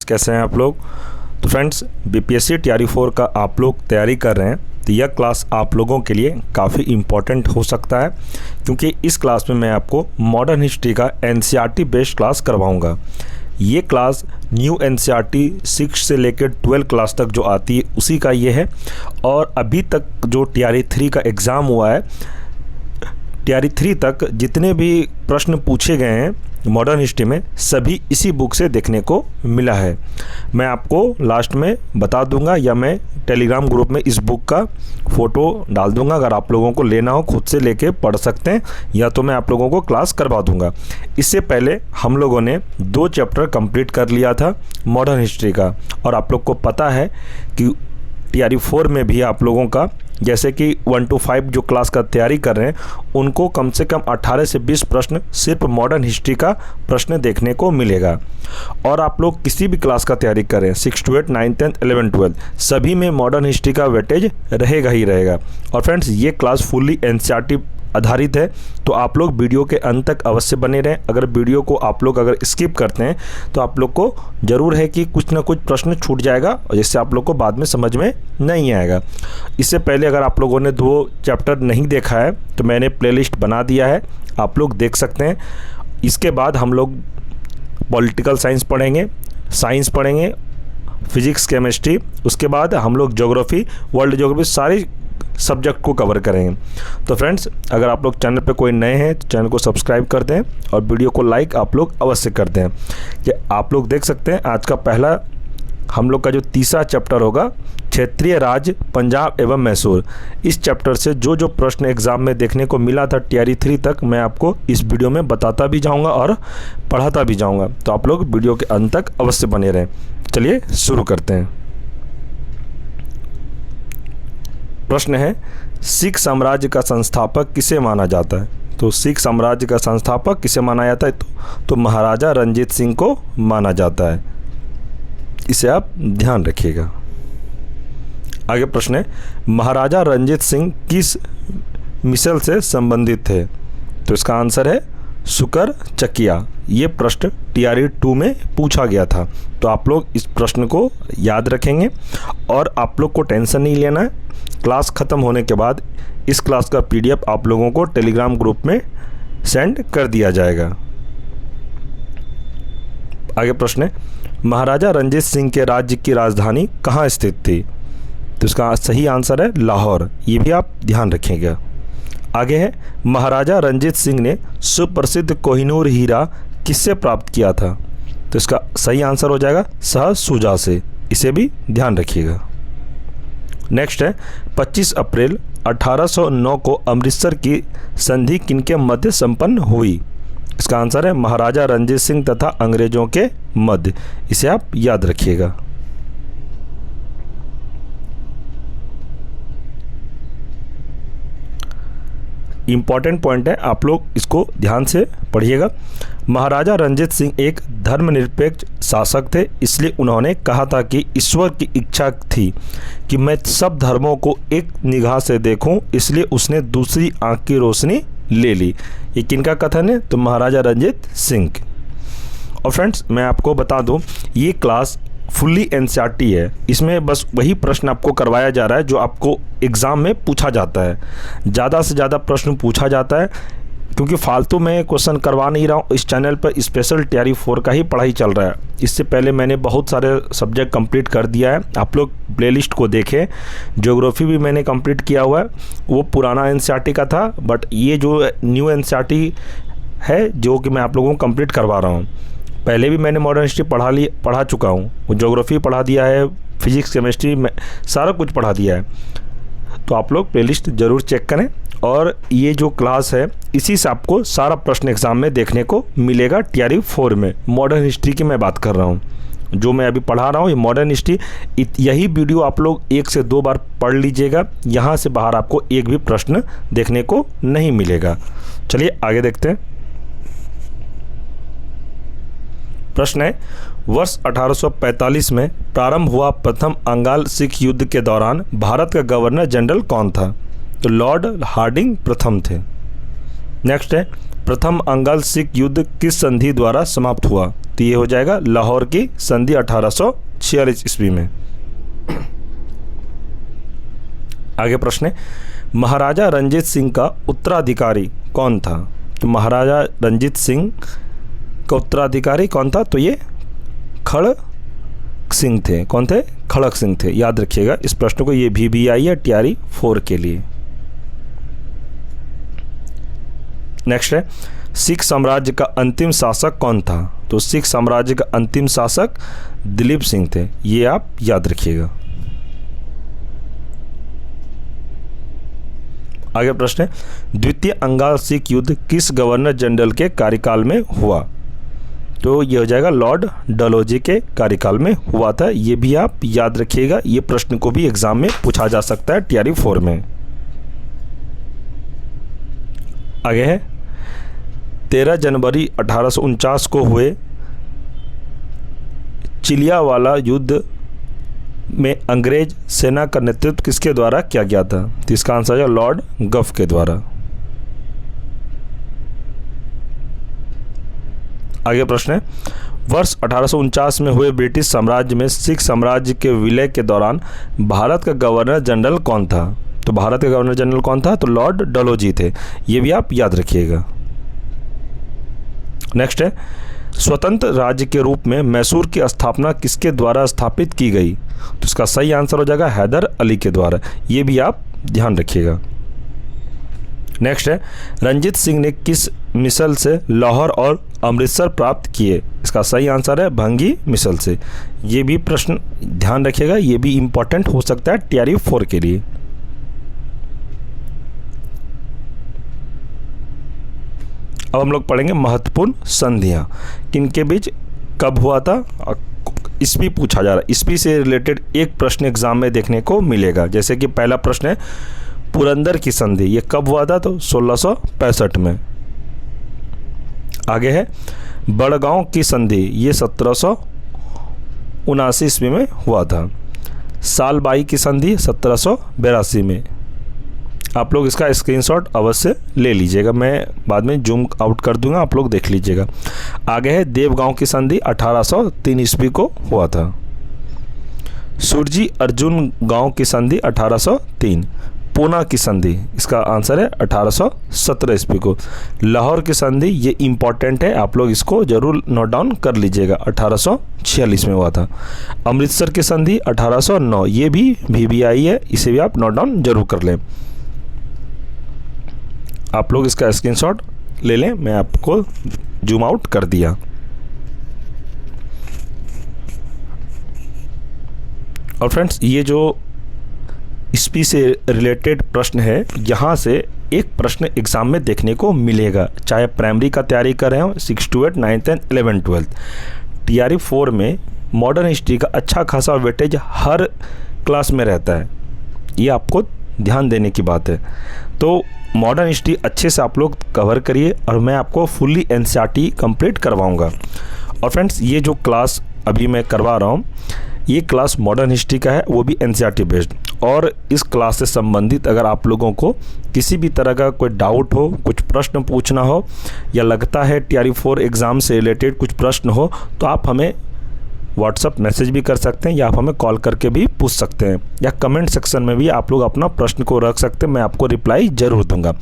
कैसे हैं आप लोग। तो फ्रेंड्स, बीपीएससी टीआरई 4 का आप लोग तैयारी कर रहे हैं तो यह क्लास आप लोगों के लिए काफ़ी इम्पॉर्टेंट हो सकता है, क्योंकि इस क्लास में मैं आपको मॉडर्न हिस्ट्री का एनसीईआरटी बेस्ड क्लास करवाऊंगा। ये क्लास न्यू एनसीईआरटी 6 से लेकर 12 क्लास तक जो आती है उसी का ये है। और अभी तक जो टीआरई 3 का एग्ज़ाम हुआ है, टीआरई 3 तक जितने भी प्रश्न पूछे गए हैं मॉडर्न हिस्ट्री में, सभी इसी बुक से देखने को मिला है। मैं आपको लास्ट में बता दूंगा, या मैं टेलीग्राम ग्रुप में इस बुक का फ़ोटो डाल दूंगा। अगर आप लोगों को लेना हो खुद से लेके पढ़ सकते हैं, या तो मैं आप लोगों को क्लास करवा दूंगा। इससे पहले हम लोगों ने 2 चैप्टर कंप्लीट कर लिया था मॉडर्न हिस्ट्री का, और आप लोग को पता है कि टीआरई 4 में भी आप लोगों का जैसे कि 1 to 5 जो क्लास का तैयारी कर रहे हैं उनको कम से कम 18 से 20 प्रश्न सिर्फ मॉडर्न हिस्ट्री का प्रश्न देखने को मिलेगा। और आप लोग किसी भी क्लास का तैयारी करें 6 to 8, 9, 10, 11, 12 सभी में मॉडर्न हिस्ट्री का वेटेज रहेगा ही रहेगा। और फ्रेंड्स, ये क्लास फुल्ली एनसीईआरटी आधारित है, तो आप लोग वीडियो के अंत तक अवश्य बने रहें। अगर वीडियो को आप लोग अगर स्किप करते हैं तो आप लोग को ज़रूर है कि कुछ ना कुछ प्रश्न छूट जाएगा, और जिससे आप लोग को बाद में समझ में नहीं आएगा। इससे पहले अगर आप लोगों ने 2 चैप्टर नहीं देखा है तो मैंने प्लेलिस्ट बना दिया है, आप लोग देख सकते हैं। इसके बाद हम लोग पॉलिटिकल साइंस पढ़ेंगे, साइंस पढ़ेंगे, फिजिक्स, केमिस्ट्री, उसके बाद हम लोग ज्योग्राफी, वर्ल्ड ज्योग्राफी, सारी सब्जेक्ट को कवर करेंगे। तो फ्रेंड्स, अगर आप लोग चैनल पे कोई नए हैं तो चैनल को सब्सक्राइब कर दें और वीडियो को लाइक आप लोग अवश्य कर दें। कि आप लोग देख सकते हैं आज का पहला हम लोग का जो तीसरा चैप्टर होगा, क्षेत्रीय राज्य पंजाब एवं मैसूर। इस चैप्टर से जो जो प्रश्न एग्जाम में देखने को मिला था टीआरई 3 तक, मैं आपको इस वीडियो में बताता भी जाऊंगा और पढ़ाता भी जाऊंगा। तो आप लोग वीडियो के अंत तक अवश्य बने रहें। चलिए शुरू करते हैं। प्रश्न है, सिख साम्राज्य का संस्थापक किसे माना जाता है? तो सिख साम्राज्य का संस्थापक किसे माना जाता है? तो महाराजा रणजीत सिंह को माना जाता है। इसे आप ध्यान रखिएगा। आगे प्रश्न है, महाराजा रणजीत सिंह किस मिसल से संबंधित थे? तो इसका आंसर है सुकर चकिया। ये प्रश्न टीआरई 2 में पूछा गया था, तो आप लोग इस प्रश्न को याद रखेंगे। और आप लोग को टेंशन नहीं लेना है, क्लास ख़त्म होने के बाद इस क्लास का पीडीएफ आप लोगों को टेलीग्राम ग्रुप में सेंड कर दिया जाएगा। आगे प्रश्न है, महाराजा रणजीत सिंह के राज्य की राजधानी कहाँ स्थित थी? तो इसका सही आंसर है लाहौर। ये भी आप ध्यान रखेंगे। आगे है, महाराजा रणजीत सिंह ने सुप्रसिद्ध कोहिनूर हीरा किससे प्राप्त किया था? तो इसका सही आंसर हो जाएगा शाह शुजा से। इसे भी ध्यान रखिएगा। नेक्स्ट है, 25 अप्रैल 1809 को अमृतसर की संधि किनके मध्य संपन्न हुई? इसका आंसर है महाराजा रणजीत सिंह तथा अंग्रेजों के मध्य। इसे आप याद रखिएगा। इम्पॉर्टेंट पॉइंट है, आप लोग इसको ध्यान से पढ़िएगा। महाराजा रणजीत सिंह एक धर्मनिरपेक्ष शासक थे, इसलिए उन्होंने कहा था कि ईश्वर की इच्छा थी कि मैं सब धर्मों को एक निगाह से देखूं, इसलिए उसने दूसरी आंख की रोशनी ले ली। ये किनका कथन है? तो महाराजा रणजीत सिंह। और फ्रेंड्स, मैं आपको बता दूं, ये क्लास फुल्ली एनसीईआरटी है। इसमें बस वही प्रश्न आपको करवाया जा रहा है जो आपको एग्ज़ाम में पूछा जाता है। ज़्यादा से ज़्यादा प्रश्न पूछा जाता है, क्योंकि फालतू में क्वेश्चन करवा नहीं रहा हूँ। इस चैनल पर स्पेशल टीआरई 4 का ही पढ़ाई चल रहा है। इससे पहले मैंने बहुत सारे सब्जेक्ट कंप्लीट कर दिया है, आप लोग प्लेलिस्ट को देखें। ज्योग्राफी भी मैंने कंप्लीट किया हुआ है, वो पुराना एनसीईआरटी का था, बट ये जो न्यू एनसीईआरटी है जो कि मैं आप लोगों को कंप्लीट करवा रहा हूँ। पहले भी मैंने मॉडर्न हिस्ट्री पढ़ा चुका हूँ, ज्योग्राफी पढ़ा दिया है, फिजिक्स, केमिस्ट्री में सारा कुछ पढ़ा दिया है। तो आप लोग प्लेलिस्ट ज़रूर चेक करें। और ये जो क्लास है इसी से आपको सारा प्रश्न एग्जाम में देखने को मिलेगा टीआरई 4 में। मॉडर्न हिस्ट्री की मैं बात कर रहा हूँ, जो मैं अभी पढ़ा रहा हूँ ये मॉडर्न हिस्ट्री। यही वीडियो आप लोग 1 से 2 बार पढ़ लीजिएगा, यहाँ से बाहर आपको एक भी प्रश्न देखने को नहीं मिलेगा। चलिए आगे देखते हैं। प्रश्न है, वर्ष 1845 में प्रारंभ हुआ प्रथम अंगाल सिख युद्ध के दौरान भारत का गवर्नर जनरल कौन था? तो लॉर्ड हार्डिंग प्रथम थे। नेक्स्ट है, प्रथम अंगाल सिख युद्ध किस संधि द्वारा समाप्त हुआ? तो ये हो जाएगा लाहौर की संधि 1846 ईस्वी में। आगे प्रश्न है, महाराजा रंजीत सिंह का उत्तराधिकारी कौन था? तो महाराजा रंजीत सिंह का उत्तराधिकारी कौन था? तो ये खड़क सिंह थे। कौन थे? खड़क सिंह थे। याद रखिएगा इस प्रश्न को, ये भी आई है TRE 4 के लिए। नेक्स्ट है, सिख साम्राज्य का अंतिम शासक कौन था? तो सिख साम्राज्य का अंतिम शासक दिलीप सिंह थे। ये आप याद रखिएगा। आगे प्रश्न है, द्वितीय अंगाल सिख युद्ध किस गवर्नर जनरल के कार्यकाल में हुआ? तो ये हो जाएगा लॉर्ड डलहौजी के कार्यकाल में हुआ था। ये भी आप याद रखिएगा, ये प्रश्न को भी एग्जाम में पूछा जा सकता है TRE 4 में। आगे है, 13 जनवरी 1849 को हुए चिलियावाला युद्ध में अंग्रेज सेना का नेतृत्व किसके द्वारा किया गया था? तो इसका आंसर है लॉर्ड गफ के द्वारा। आगे प्रश्न है, वर्ष 1849 में हुए ब्रिटिश साम्राज्य में सिख साम्राज्य के विलय के दौरान भारत का गवर्नर जनरल कौन था? तो भारत का गवर्नर जनरल कौन था? तो लॉर्ड डलहौजी थे। ये भी आप याद रखिएगा। नेक्स्ट है, स्वतंत्र राज्य के रूप में मैसूर की स्थापना किसके द्वारा स्थापित की गई? तो इसका सही आंसर हो जाएगा हैदर अली के द्वारा। ये भी आप ध्यान रखिएगा। नेक्स्ट है, रंजीत सिंह ने किस मिसल से लाहौर और अमृतसर प्राप्त किए? इसका सही आंसर है भंगी मिसल से। ये भी प्रश्न ध्यान रखिएगा, ये भी इंपॉर्टेंट हो सकता है TRE 4 के लिए। अब हम लोग पढ़ेंगे महत्वपूर्ण संधियां किनके बीच कब हुआ था। ईस्वी पूछा जा रहा है, ईस्वी से रिलेटेड एक प्रश्न एग्जाम में देखने को मिलेगा। जैसे कि पहला प्रश्न है, पुरंदर की संधि ये कब हुआ था? तो 1665 में। आगे है, बड़गांव की संधि ये 1779 ईस्वी में हुआ था। सालबाई की संधि 1782 में। आप लोग इसका स्क्रीनशॉट अवश्य ले लीजिएगा, मैं बाद में जूम आउट कर दूंगा, आप लोग देख लीजिएगा। आगे है, देवगांव की संधि 1803 ईस्वी को हुआ था। सुरजी अर्जुन गांव की संधि 1803। पूना की संधि इसका आंसर है 1817 ईस्वी को। लाहौर की संधि ये इंपॉर्टेंट है, आप लोग इसको जरूर नोट डाउन कर लीजिएगा, 1846 में हुआ था। अमृतसर की संधि 1809, ये भी VBI है, इसे भी आप नोट डाउन जरूर कर लें। आप लोग इसका स्क्रीनशॉट ले लें, मैं आपको जूम आउट कर दिया। और फ्रेंड्स, ये जो ईस्वी से रिलेटेड प्रश्न है, यहाँ से एक प्रश्न एग्जाम में देखने को मिलेगा, चाहे प्राइमरी का तैयारी कर रहे हो 6 to 8, 9th and 11th 12th। TRE 4 में मॉडर्न हिस्ट्री का अच्छा खासा वेटेज हर क्लास में रहता है, ये आपको ध्यान देने की बात है। तो मॉडर्न हिस्ट्री अच्छे से आप लोग कवर करिए और मैं आपको फुल्ली NCERT कंप्लीट करवाऊंगा। और फ्रेंड्स, ये जो क्लास अभी मैं करवा रहा हूँ, ये क्लास मॉडर्न हिस्ट्री का है, वो भी NCERT बेस्ड। और इस क्लास से संबंधित अगर आप लोगों को किसी भी तरह का कोई डाउट हो, कुछ प्रश्न पूछना हो, या लगता है TRE 4 एग्ज़ाम से रिलेटेड कुछ प्रश्न हो, तो आप हमें व्हाट्सअप मैसेज भी कर सकते हैं, या आप हमें कॉल करके भी पूछ सकते हैं, या कमेंट सेक्शन में भी आप लोग अपना प्रश्न को रख सकते हैं, मैं आपको रिप्लाई ज़रूर दूंगा।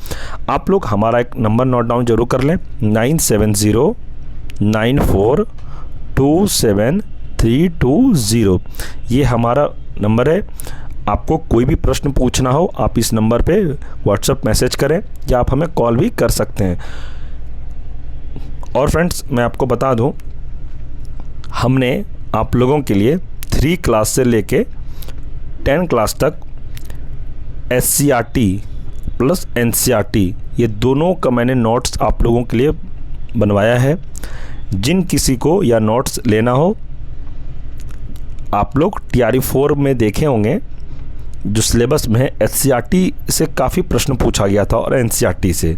आप लोग हमारा एक नंबर नोट डाउन जरूर कर लें, 9709427320। ये हमारा नंबर है। आपको कोई भी प्रश्न पूछना हो, आप इस नंबर पे व्हाट्सएप मैसेज करें, या आप हमें कॉल भी कर सकते हैं। और फ्रेंड्स, मैं आपको बता दूं, हमने आप लोगों के लिए 3 क्लास से लेके 10 क्लास तक SCERT प्लस NCERT ये दोनों का मैंने नोट्स आप लोगों के लिए बनवाया है। जिन किसी को या नोट्स लेना हो, आप लोग TRE 4 में देखे होंगे, जो सिलेबस में है SCERT से काफ़ी प्रश्न पूछा गया था और NCERT से।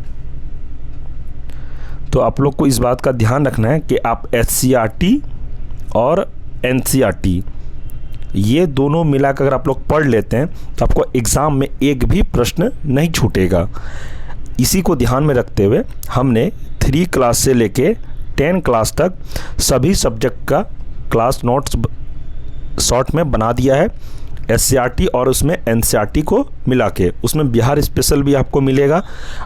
तो आप लोग को इस बात का ध्यान रखना है कि आप SCERT और NCERT ये दोनों मिलाकर अगर आप लोग पढ़ लेते हैं तो आपको एग्ज़ाम में एक भी प्रश्न नहीं छूटेगा। इसी को ध्यान में रखते हुए हमने 3 क्लास से लेके 10 क्लास तक सभी सब्जेक्ट का क्लास नोट्स शॉर्ट में बना दिया है, SCERT और उसमें NCERT को मिला के। उसमें बिहार स्पेशल भी आपको मिलेगा।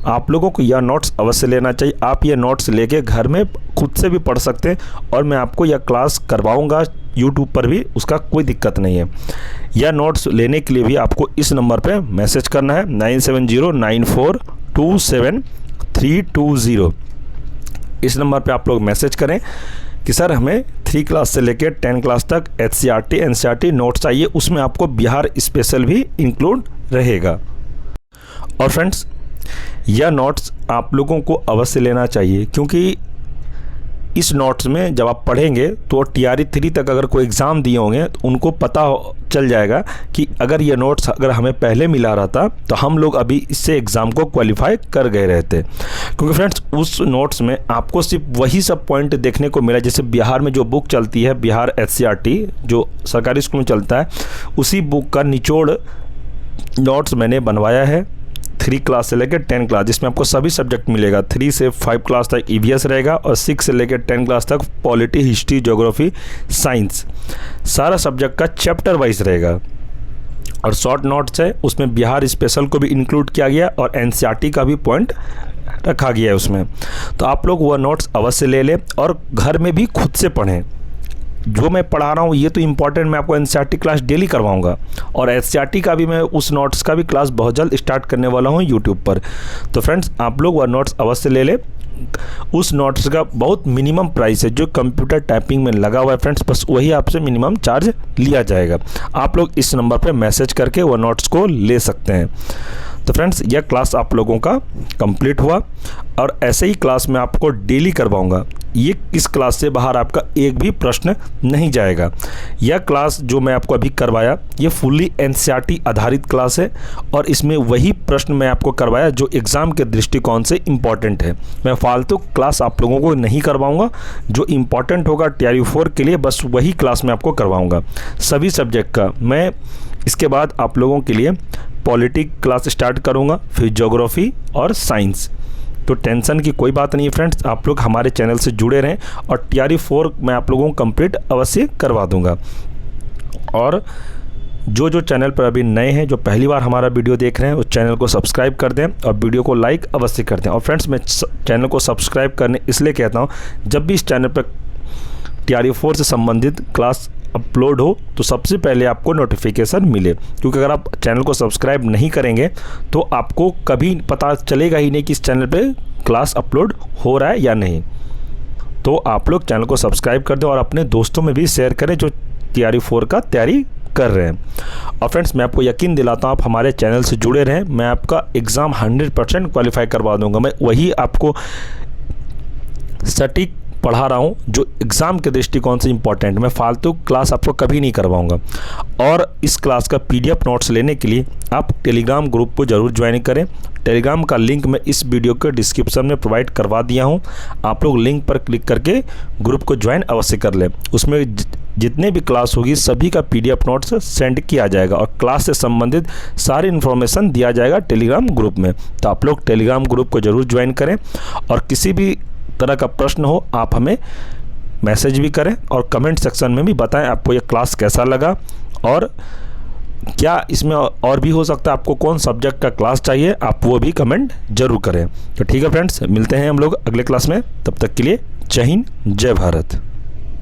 आप लोगों को यह नोट्स अवश्य लेना चाहिए। आप ये नोट्स लेके घर में खुद से भी पढ़ सकते हैं और मैं आपको यह क्लास करवाऊंगा YouTube पर भी, उसका कोई दिक्कत नहीं है। यह नोट्स लेने के लिए भी आपको इस नंबर पे मैसेज करना है 9709427320। इस नंबर पे आप लोग मैसेज करें कि सर हमें 3 क्लास से लेकर 10 क्लास तक SCERT NCERT नोट्स चाहिए, उसमें आपको बिहार स्पेशल भी इंक्लूड रहेगा। और फ्रेंड्स, यह नोट्स आप लोगों को अवश्य लेना चाहिए, क्योंकि इस नोट्स में जब आप पढ़ेंगे तो TRE 3 तक अगर कोई एग्ज़ाम दिए होंगे तो उनको पता चल जाएगा कि अगर ये नोट्स अगर हमें पहले मिला रहता तो हम लोग अभी इससे एग्ज़ाम को क्वालिफाई कर गए रहते। क्योंकि फ्रेंड्स, उस नोट्स में आपको सिर्फ वही सब पॉइंट देखने को मिला, जैसे बिहार में जो बुक चलती है, बिहार SCERT जो सरकारी स्कूल में चलता है, उसी बुक का निचोड़ नोट्स मैंने बनवाया है 3 क्लास से लेकर 10 क्लास, जिसमें आपको सभी सब्जेक्ट मिलेगा। 3 से 5 क्लास तक EVS रहेगा और 6 से लेकर 10 क्लास तक पॉलिटी, हिस्ट्री, ज्योग्राफी, साइंस, सारा सब्जेक्ट का चैप्टर वाइज रहेगा। और शॉर्ट नोट्स है, उसमें बिहार स्पेशल को भी इंक्लूड किया गया और NCERT का भी पॉइंट रखा गया है उसमें। तो आप लोग वह नोट्स अवश्य ले लें और घर में भी खुद से पढ़ें। जो मैं पढ़ा रहा हूँ ये तो इम्पॉर्टेंट, मैं आपको NCERT क्लास डेली करवाऊंगा और SCERT का भी मैं उस नोट्स का भी क्लास बहुत जल्द स्टार्ट करने वाला हूँ YouTube पर। तो फ्रेंड्स, आप लोग वह नोट्स अवश्य ले लें। उस नोट्स का बहुत मिनिमम प्राइस है जो कंप्यूटर टाइपिंग में लगा हुआ है फ्रेंड्स, बस वही आपसे मिनिमम चार्ज लिया जाएगा। आप लोग इस नंबर पर मैसेज करके वह नोट्स को ले सकते हैं। तो फ्रेंड्स, यह क्लास आप लोगों का कंप्लीट हुआ और ऐसे ही क्लास मैं आपको डेली करवाऊंगा। ये इस क्लास से बाहर आपका एक भी प्रश्न नहीं जाएगा। यह क्लास जो मैं आपको अभी करवाया ये फुल्ली NCERT आधारित क्लास है और इसमें वही प्रश्न मैं आपको करवाया जो एग्ज़ाम के दृष्टिकोण से इम्पॉर्टेंट है। मैं फालतू क्लास आप लोगों को नहीं करवाऊंगा, जो इम्पॉर्टेंट होगा TRE 4 के लिए बस वही क्लास मैं आपको करवाऊँगा सभी सब्जेक्ट का। मैं इसके बाद आप लोगों के लिए पॉलिटिक क्लास स्टार्ट करूँगा, फिर ज्योग्राफी और साइंस। तो टेंशन की कोई बात नहीं है फ्रेंड्स, आप लोग हमारे चैनल से जुड़े रहें और TRE 4 मैं आप लोगों को कंप्लीट अवश्य करवा दूंगा। और जो चैनल पर अभी नए हैं, जो पहली बार हमारा वीडियो देख रहे हैं, उस चैनल को सब्सक्राइब कर दें और वीडियो को लाइक अवश्य कर दें। और फ्रेंड्स, मैं चैनल को सब्सक्राइब करने इसलिए कहता हूँ, जब भी इस चैनल पर TRE 4 से संबंधित क्लास अपलोड हो तो सबसे पहले आपको नोटिफिकेशन मिले, क्योंकि अगर आप चैनल को सब्सक्राइब नहीं करेंगे तो आपको कभी पता चलेगा ही नहीं कि इस चैनल पे क्लास अपलोड हो रहा है या नहीं। तो आप लोग चैनल को सब्सक्राइब कर दें और अपने दोस्तों में भी शेयर करें जो TRE 4 का तैयारी कर रहे हैं। और फ्रेंड्स, मैं आपको यकीन दिलाता हूँ, आप हमारे चैनल से जुड़े रहें, मैं आपका एग्ज़ाम 100% क्वालिफाई करवा दूँगा। मैं वही आपको सटीक पढ़ा रहा हूँ जो एग्ज़ाम के दृष्टिकोण से इम्पॉर्टेंट। मैं फालतू क्लास आपको कभी नहीं करवाऊँगा। और इस क्लास का PDF नोट्स लेने के लिए आप टेलीग्राम ग्रुप को ज़रूर ज्वाइन करें। टेलीग्राम का लिंक मैं इस वीडियो के डिस्क्रिप्शन में प्रोवाइड करवा दिया हूँ। आप लोग लिंक पर क्लिक करके ग्रुप को ज्वाइन अवश्य कर लें। उसमें जितने भी क्लास होगी सभी का PDF नोट्स सेंड किया जाएगा और क्लास से संबंधित सारी इन्फॉर्मेशन दिया जाएगा टेलीग्राम ग्रुप में। तो आप लोग टेलीग्राम ग्रुप को ज़रूर ज्वाइन करें और किसी भी तरह का प्रश्न हो आप हमें मैसेज भी करें और कमेंट सेक्शन में भी बताएं आपको ये क्लास कैसा लगा और क्या इसमें और भी हो सकता है, आपको कौन सब्जेक्ट का क्लास चाहिए, आप वो भी कमेंट जरूर करें। तो ठीक है फ्रेंड्स, मिलते हैं हम लोग अगले क्लास में। तब तक के लिए जय हिंद, जय भारत।